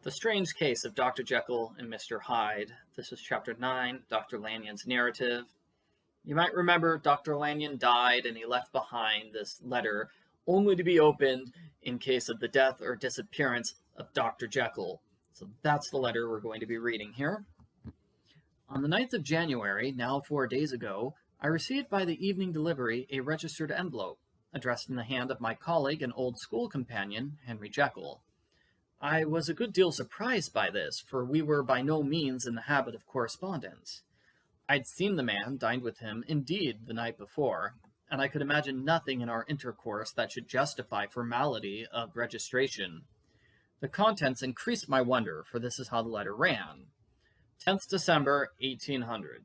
The Strange Case of Dr. Jekyll and Mr. Hyde. This is Chapter 9, Dr. Lanyon's narrative. You might remember Dr. Lanyon died and he left behind this letter only to be opened in case of the death or disappearance of Dr. Jekyll. So that's the letter we're going to be reading here. On the 9th of January, now 4 days ago, I received by the evening delivery a registered envelope addressed in the hand of my colleague and old school companion, Henry Jekyll. I was a good deal surprised by this, for we were by no means in the habit of correspondence. I'd seen the man, dined with him, indeed, the night before, and I could imagine nothing in our intercourse that should justify formality of registration. The contents increased my wonder, for this is how the letter ran. 10th December, 1800.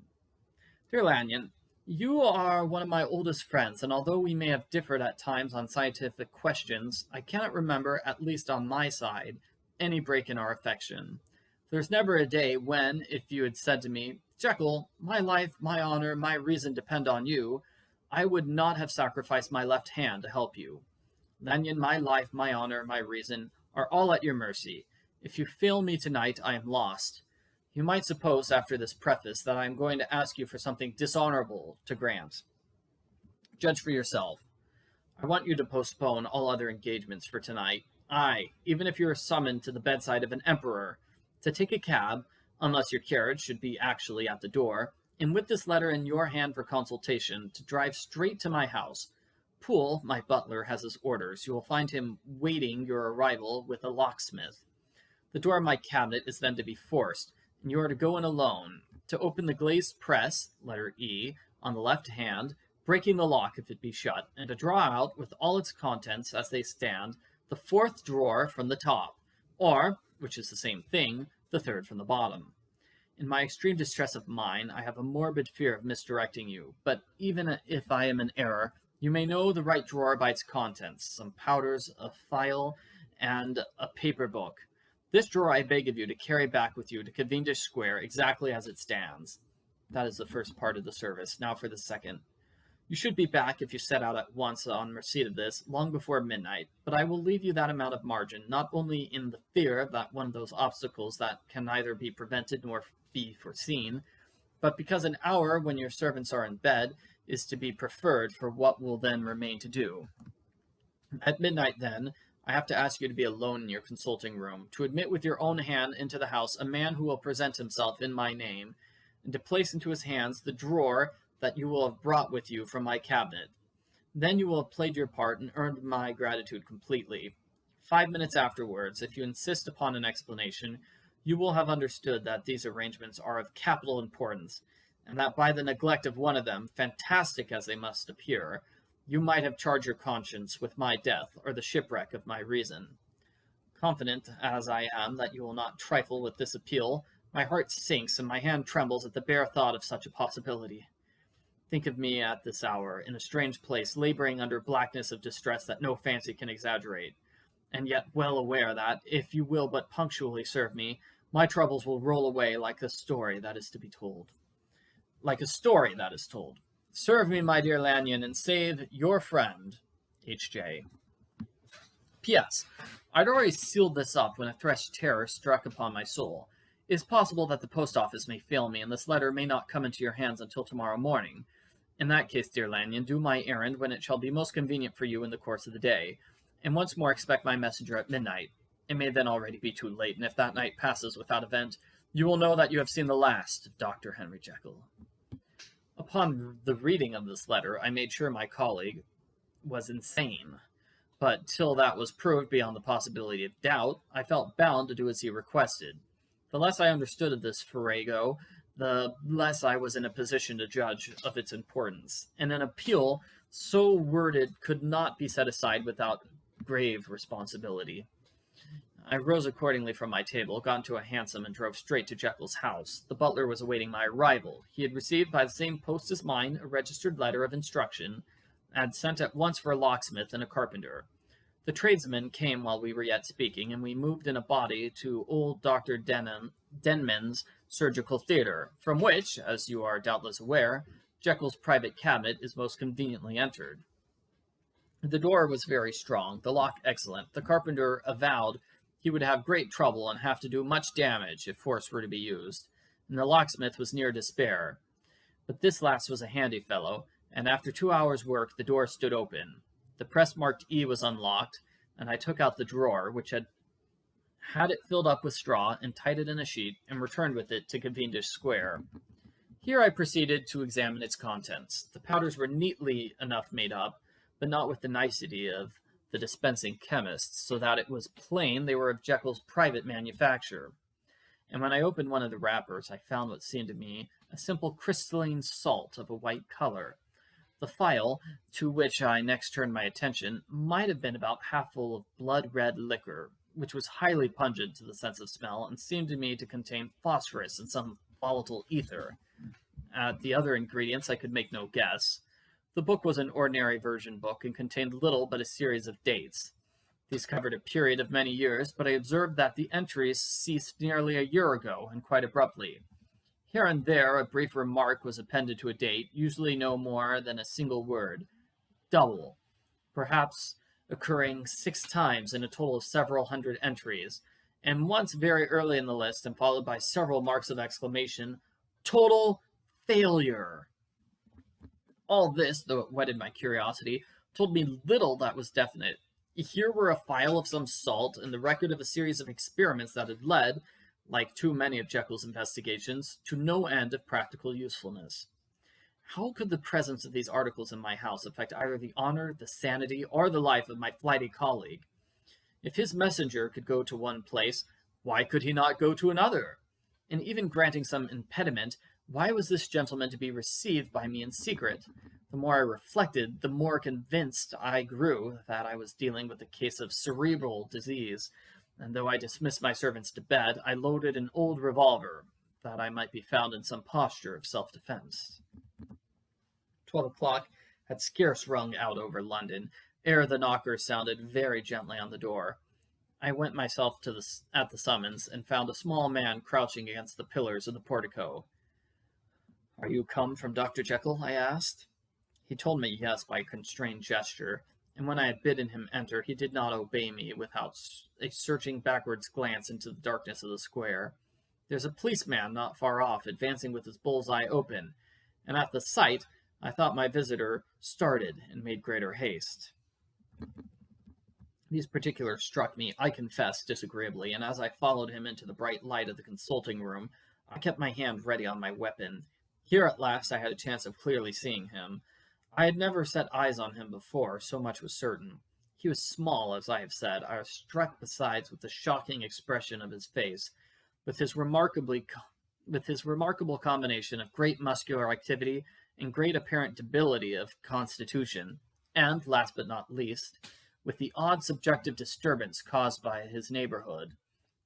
Dear Lanyon, you are one of my oldest friends, and although we may have differed at times on scientific questions, I cannot remember, at least on my side, any break in our affection. There's never a day when, if you had said to me, Jekyll, my life, my honor, my reason depend on you, I would not have sacrificed my left hand to help you. Lanyon, my life, my honor, my reason are all at your mercy. If you fail me tonight, I am lost. You might suppose, after this preface, that I am going to ask you for something dishonorable to grant. Judge for yourself. I want you to postpone all other engagements for tonight. Aye, even if you are summoned to the bedside of an emperor, to take a cab, unless your carriage should be actually at the door, and with this letter in your hand for consultation, to drive straight to my house. Poole, my butler, has his orders. You will find him waiting your arrival with a locksmith. The door of my cabinet is then to be forced, and you are to go in alone, to open the glazed press, letter E, on the left hand, breaking the lock if it be shut, and to draw out, with all its contents as they stand, the fourth drawer from the top, or, which is the same thing, the third from the bottom. In my extreme distress of mind, I have a morbid fear of misdirecting you, but even if I am in error, you may know the right drawer by its contents, some powders, a file, and a paper book. This drawer I beg of you to carry back with you to Cavendish Square exactly as it stands. That is the first part of the service. Now for the second. You should be back, if you set out at once on receipt of this, long before midnight, but I will leave you that amount of margin, not only in the fear that one of those obstacles that can neither be prevented nor be foreseen, but because an hour when your servants are in bed is to be preferred for what will then remain to do. At midnight, then, I have to ask you to be alone in your consulting room, to admit with your own hand into the house a man who will present himself in my name, and to place into his hands the drawer that you will have brought with you from my cabinet. Then you will have played your part and earned my gratitude completely. 5 minutes afterwards, if you insist upon an explanation, you will have understood that these arrangements are of capital importance, and that by the neglect of one of them, fantastic as they must appear, you might have charged your conscience with my death or the shipwreck of my reason. Confident as I am that you will not trifle with this appeal, my heart sinks and my hand trembles at the bare thought of such a possibility. Think of me at this hour, in a strange place, laboring under blackness of distress that no fancy can exaggerate, and yet well aware that, if you will but punctually serve me, my troubles will roll away like a story that is to be told. Like a story that is told. Serve me, my dear Lanyon, and save your friend, H.J. P.S. I'd already sealed this up when a fresh terror struck upon my soul. It is possible that the post office may fail me, and this letter may not come into your hands until tomorrow morning. In that case, dear Lanyon, do my errand when it shall be most convenient for you in the course of the day, and once more expect my messenger at midnight. It may then already be too late, and if that night passes without event, you will know that you have seen the last of Dr. Henry Jekyll. Upon the reading of this letter, I made sure my colleague was insane, but till that was proved beyond the possibility of doubt, I felt bound to do as he requested. The less I understood of this farrago, the less I was in a position to judge of its importance, and an appeal so worded could not be set aside without grave responsibility. I rose accordingly from my table, got into a hansom, and drove straight to Jekyll's house. The butler was awaiting my arrival. He had received by the same post as mine a registered letter of instruction, and had sent at once for a locksmith and a carpenter. The tradesmen came while we were yet speaking, and we moved in a body to old Dr. Denman's surgical theatre, from which, as you are doubtless aware, Jekyll's private cabinet is most conveniently entered. The door was very strong, the lock excellent. The carpenter avowed He would have great trouble and have to do much damage if force were to be used, and the locksmith was near despair. But this last was a handy fellow, and after 2 hours' work the door stood open. The press marked E was unlocked, and I took out the drawer, which had it filled up with straw, and tied it in a sheet, and returned with it to Cavendish Square. Here I proceeded to examine its contents. The powders were neatly enough made up, but not with the nicety of the dispensing chemists, so that it was plain they were of Jekyll's private manufacture. And when I opened one of the wrappers, I found what seemed to me a simple crystalline salt of a white color. The phial, to which I next turned my attention, might have been about half full of blood-red liquor, which was highly pungent to the sense of smell, and seemed to me to contain phosphorus and some volatile ether. At the other ingredients I could make no guess. The book was an ordinary version book, and contained little but a series of dates. These covered a period of many years, but I observed that the entries ceased nearly a year ago, and quite abruptly. Here and there a brief remark was appended to a date, usually no more than a single word, double, perhaps occurring 6 times in a total of several hundred entries, and once very early in the list and followed by several marks of exclamation, total failure. All this, though it whetted my curiosity, told me little that was definite. Here were a phial of some salt and the record of a series of experiments that had led, like too many of Jekyll's investigations, to no end of practical usefulness. How could the presence of these articles in my house affect either the honor, the sanity, or the life of my flighty colleague? If his messenger could go to one place, why could he not go to another? And even granting some impediment, why was this gentleman to be received by me in secret? The more I reflected, the more convinced I grew that I was dealing with a case of cerebral disease, and though I dismissed my servants to bed, I loaded an old revolver, that I might be found in some posture of self-defense. 12 o'clock had scarce rung out over London, ere the knocker sounded very gently on the door. I went myself at the summons, and found a small man crouching against the pillars of the portico. "Are you come from Dr. Jekyll?" I asked. He told me yes by a constrained gesture, and when I had bidden him enter, he did not obey me without a searching backwards glance into the darkness of the square. There's a policeman not far off, advancing with his bull's-eye open, and at the sight I thought my visitor started and made greater haste. These particulars struck me, I confess, disagreeably, and as I followed him into the bright light of the consulting room, I kept my hand ready on my weapon. Here at last I had a chance of clearly seeing him. I had never set eyes on him before, so much was certain. He was small, as I have said. I was struck besides with the shocking expression of his face, with his remarkable combination of great muscular activity and great apparent debility of constitution, and, last but not least, with the odd subjective disturbance caused by his neighborhood.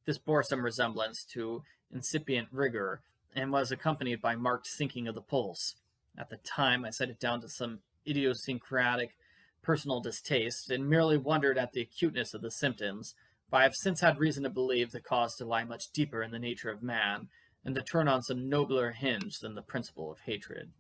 This bore some resemblance to incipient rigor, and was accompanied by marked sinking of the pulse. At the time, I set it down to some idiosyncratic personal distaste, and merely wondered at the acuteness of the symptoms, but I have since had reason to believe the cause to lie much deeper in the nature of man, and to turn on some nobler hinge than the principle of hatred.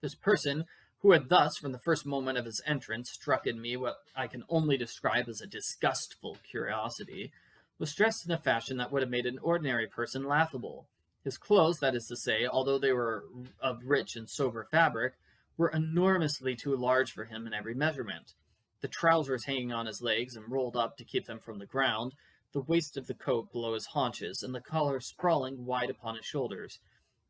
This person, who had thus, from the first moment of his entrance, struck in me what I can only describe as a disgustful curiosity, was dressed in a fashion that would have made an ordinary person laughable. His clothes, that is to say, although they were of rich and sober fabric, were enormously too large for him in every measurement. The trousers hanging on his legs and rolled up to keep them from the ground, the waist of the coat below his haunches, and the collar sprawling wide upon his shoulders.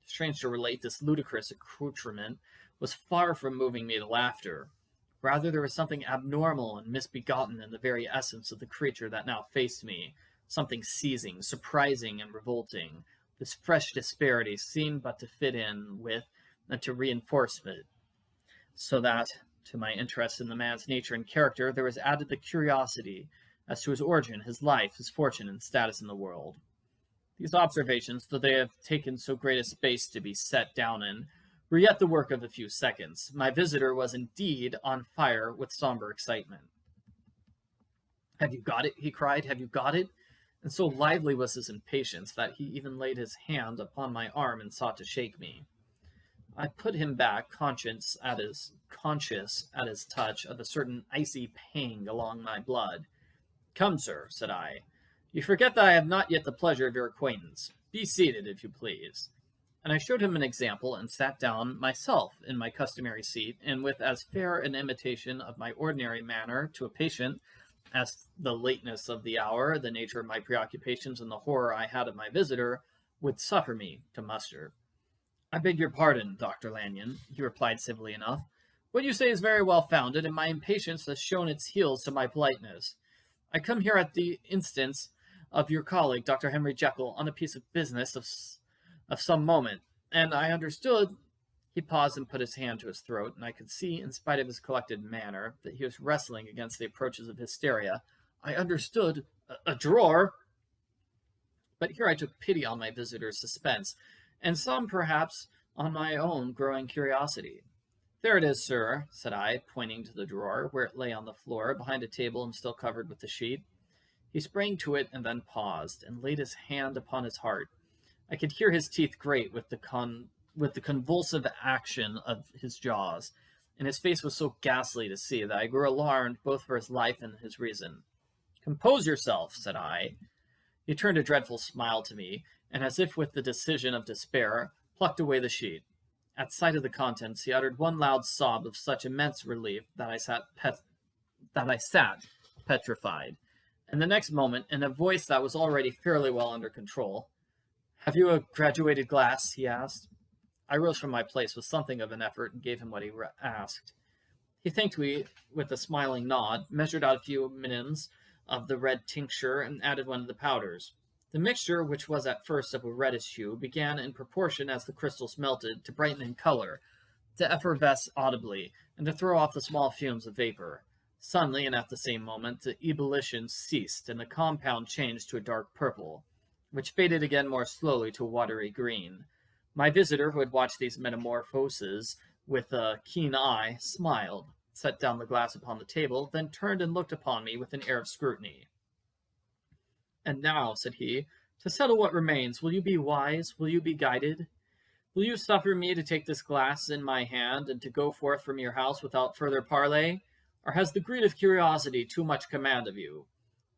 Strange to relate, this ludicrous accoutrement was far from moving me to laughter. Rather, there was something abnormal and misbegotten in the very essence of the creature that now faced me, something seizing, surprising, and revolting. This fresh disparity seemed but to fit in with and to reinforce it, so that, to my interest in the man's nature and character, there was added the curiosity as to his origin, his life, his fortune, and status in the world. These observations, though they have taken so great a space to be set down in, were yet the work of a few seconds. My visitor was indeed on fire with somber excitement. "Have you got it?" he cried. "Have you got it?" And so lively was his impatience that he even laid his hand upon my arm and sought to shake me. I put him back, conscious at his touch of a certain icy pang along my blood. Come, sir, said I. You forget that I have not yet the pleasure of your acquaintance. Be seated, if you please. And I showed him an example and sat down myself in my customary seat, and with as fair an imitation of my ordinary manner to a patient as the lateness of the hour, the nature of my preoccupations, and the horror I had of my visitor would suffer me to muster. I beg your pardon, Dr. Lanyon, he replied civilly enough. What you say is very well founded, and my impatience has shown its heels to my politeness. I come here at the instance of your colleague, Dr. Henry Jekyll, on a piece of business of some moment, and I understood. He paused and put his hand to his throat, and I could see, in spite of his collected manner, that he was wrestling against the approaches of hysteria. I understood a drawer. But here I took pity on my visitor's suspense, and some, perhaps, on my own growing curiosity. There it is, sir, said I, pointing to the drawer, where it lay on the floor, behind a table and still covered with the sheet. He sprang to it and then paused, and laid his hand upon his heart. I could hear his teeth grate with the convulsive action of his jaws, and his face was so ghastly to see that I grew alarmed both for his life and his reason. Compose yourself, said I. He turned a dreadful smile to me, and as if with the decision of despair, plucked away the sheet. At sight of the contents, he uttered one loud sob of such immense relief that I sat petrified. And the next moment, in a voice that was already fairly well under control, "Have you a graduated glass?" he asked. I rose from my place with something of an effort and gave him what he asked. He thanked me with a smiling nod, measured out a few minims of the red tincture, and added one of the powders. The mixture, which was at first of a reddish hue, began, in proportion as the crystals melted, to brighten in color, to effervesce audibly, and to throw off the small fumes of vapor. Suddenly, and at the same moment, the ebullition ceased, and the compound changed to a dark purple, which faded again more slowly to a watery green. My visitor, who had watched these metamorphoses with a keen eye, smiled, set down the glass upon the table, then turned and looked upon me with an air of scrutiny. "And now," said he, "to settle what remains, will you be wise? Will you be guided? Will you suffer me to take this glass in my hand and to go forth from your house without further parley? Or has the greed of curiosity too much command of you?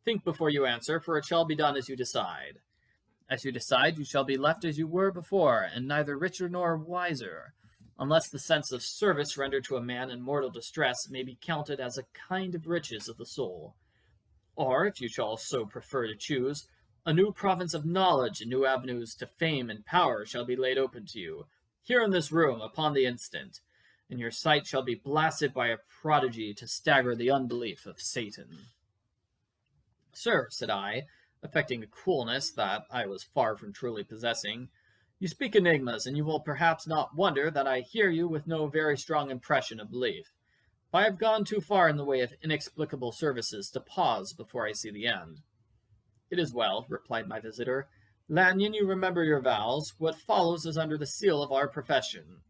Think before you answer, for it shall be done as you decide. As you decide, you shall be left as you were before, and neither richer nor wiser, unless the sense of service rendered to a man in mortal distress may be counted as a kind of riches of the soul. Or, if you shall so prefer to choose, a new province of knowledge and new avenues to fame and power shall be laid open to you, here in this room, upon the instant, and your sight shall be blasted by a prodigy to stagger the unbelief of Satan." "Sir," said I, affecting a coolness that I was far from truly possessing, "you speak enigmas, and you will perhaps not wonder that I hear you with no very strong impression of belief. I have gone too far in the way of inexplicable services to pause before I see the end." "It is well," replied my visitor. "Lanyon, you remember your vows. What follows is under the seal of our profession.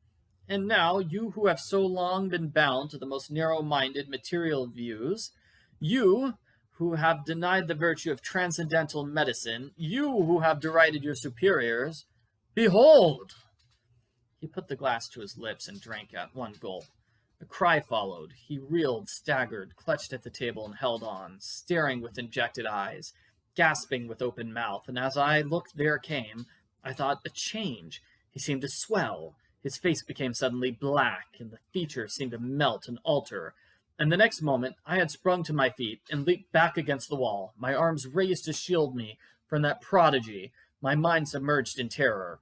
And now, you who have so long been bound to the most narrow-minded material views, you who have denied the virtue of transcendental medicine, you who have derided your superiors, behold!" He put the glass to his lips and drank at one gulp. A cry followed. He reeled, staggered, clutched at the table, and held on, staring with injected eyes, gasping with open mouth, and as I looked there came, I thought, a change. He seemed to swell. His face became suddenly black, and the features seemed to melt and alter. And the next moment I had sprung to my feet and leaped back against the wall, my arms raised to shield me from that prodigy, my mind submerged in terror.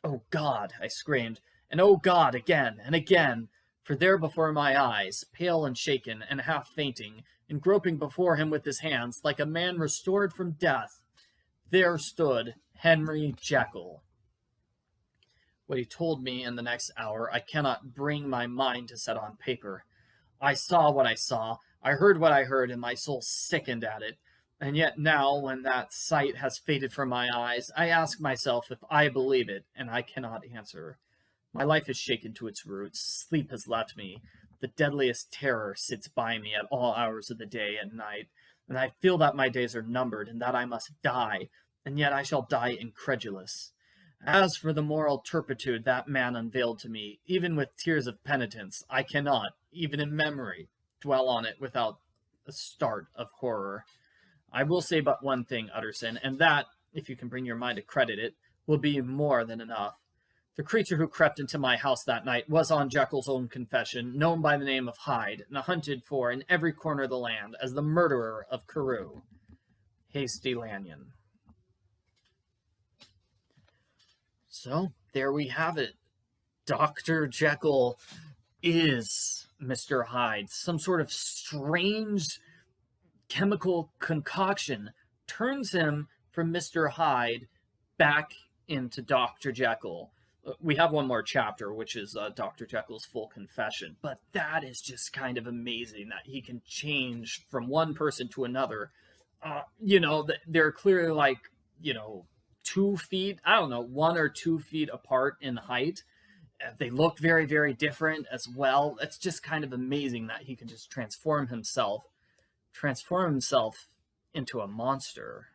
"Oh God!" I screamed, and "Oh God!" again and again. For there before my eyes, pale and shaken and half fainting, and groping before him with his hands like a man restored from death, there stood Henry Jekyll. What he told me in the next hour I cannot bring my mind to set on paper. I saw what I saw, I heard what I heard, and my soul sickened at it. And yet now, when that sight has faded from my eyes, I ask myself if I believe it, and I cannot answer. My life is shaken to its roots. Sleep has left me. The deadliest terror sits by me at all hours of the day and night, and I feel that my days are numbered and that I must die, and yet I shall die incredulous. As for the moral turpitude that man unveiled to me, even with tears of penitence, I cannot, even in memory, dwell on it without a start of horror. I will say but one thing, Utterson, and that, if you can bring your mind to credit it, will be more than enough. The creature who crept into my house that night was, on Jekyll's own confession, known by the name of Hyde, and hunted for in every corner of the land as the murderer of Carew. Hasty Lanyon. So, there we have it. Dr. Jekyll is Mr. Hyde. Some sort of strange chemical concoction turns him from Mr. Hyde back into Dr. Jekyll. We have one more chapter, which is Dr. Jekyll's full confession, but that is just kind of amazing that he can change from one person to another. They're clearly like, 2 feet, 1 or 2 feet apart in height. They look very, very different as well. It's just kind of amazing that he can just transform himself into a monster.